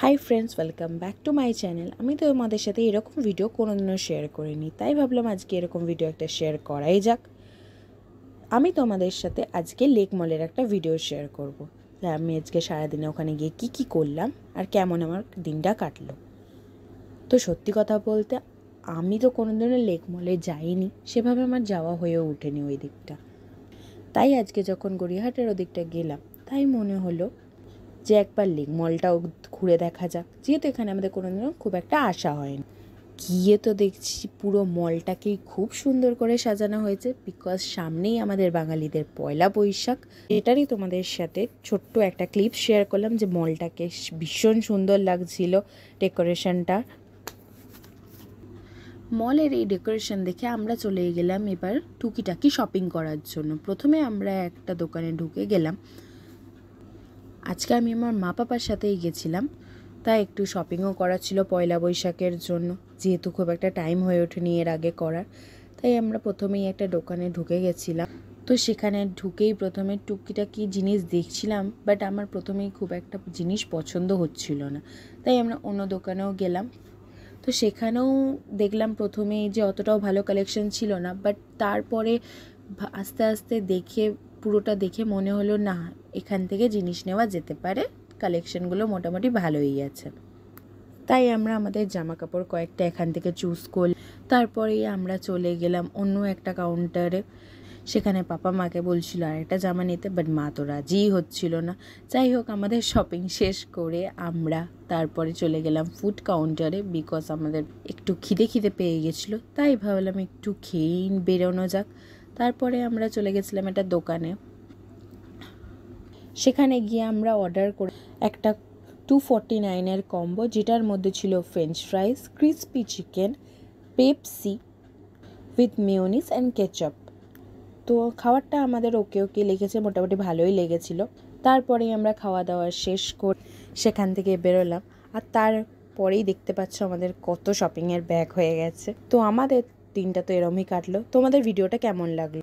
Hi friends, welcome back to my channel. আমি তো তোমাদের সাথে এরকম ভিডিও কোনোদিনও শেয়ার করিনি, তাই ভাবলাম আজকে এরকম ভিডিও একটা শেয়ার করাই যাক। আমি তোমাদের সাথে আজকে লেক মলের একটা ভিডিও শেয়ার করব। আমি আজকে সারাদিনে ওখানে গিয়ে কী করলাম আর কেমন আমার দিনটা কাটলো। তো সত্যি কথা বলতে আমি তো কোনোদিনও লেক মলে যাইনি, সেভাবে আমার যাওয়া হয়েও ওঠেনি ওই দিকটা। তাই আজকে যখন গড়িয়াহাটের ওদিকটা গেলাম, তাই মনে হলো যে একবার লেক মলটাও ঘুরে দেখা যাক, যেহেতু এখানে আমাদের কোনোদিনও খুব একটা আসা হয়নি। গিয়ে তো দেখছি পুরো মলটাকেই খুব সুন্দর করে সাজানো হয়েছে, বিকজ সামনেই আমাদের বাঙালিদের পয়লা বৈশাখ। এটারই তোমাদের সাথে ছোট্ট একটা ক্লিপ শেয়ার করলাম যে মলটাকে ভীষণ সুন্দর লাগছিল ডেকোরেশনটা। মলের এই ডেকোরেশন দেখে আমরা চলে গেলাম এবার টুকিটাকি শপিং করার জন্য। প্রথমে আমরা একটা দোকানে ঢুকে গেলাম। আজকে আমি আমার মা পাপার সাথেই গেছিলাম, তাই একটু শপিংও করা ছিল পয়লা বৈশাখের জন্য, যেহেতু খুব একটা টাইম হয়ে ওঠেনি এর আগে করার। তাই আমরা প্রথমেই একটা দোকানে ঢুকে গেছিলাম। তো সেখানে ঢুকেই প্রথমে টুকিটাকি জিনিস দেখছিলাম, বাট আমার প্রথমেই খুব একটা জিনিস পছন্দ হচ্ছিল না, তাই আমরা অন্য দোকানেও গেলাম। তো সেখানেও দেখলাম প্রথমেই যে অতটাও ভালো কালেকশন ছিল না, বাট তারপরে আস্তে আস্তে পুরোটা দেখে মনে হলো না, এখান থেকে জিনিস নেওয়া যেতে পারে, কালেকশনগুলো মোটামুটি ভালোই আছে। তাই আমরা আমাদের জামা কাপড় কয়েকটা এখান থেকে চুজ করলাম। তারপরেই আমরা চলে গেলাম অন্য একটা কাউন্টারে। সেখানে পাপা মাকে বলছিল আর একটা জামা নিতে, বাট মা তো রাজিই হচ্ছিল না। যাই হোক, আমাদের শপিং শেষ করে আমরা তারপরে চলে গেলাম ফুড কাউন্টারে, বিকজ আমাদের একটু খিদে পেয়ে গেছিলো, তাই ভাবলাম একটু খেয়েই বেরোনো যাক। তারপরে আমরা চলে গেছিলাম একটা দোকানে। সেখানে গিয়ে আমরা অর্ডার করে একটা 249 কম্বো, যেটার মধ্যে ছিল French fries, crispy chicken, Pepsi with mayonnaise and ketchup. তো খাবারটা আমাদের ওকে লেগেছে, মোটামুটি ভালোই লেগেছিলো। তারপরেই আমরা খাওয়া দাওয়া শেষ করে সেখান থেকে বেরোলাম। আর তারপরেই দেখতে পাচ্ছ আমাদের কত শপিংয়ের ব্যাগ হয়ে গেছে। তো আমাদের দিনটা তো এরমই কাটলো। তোমাদের ভিডিওটা কেমন লাগলো?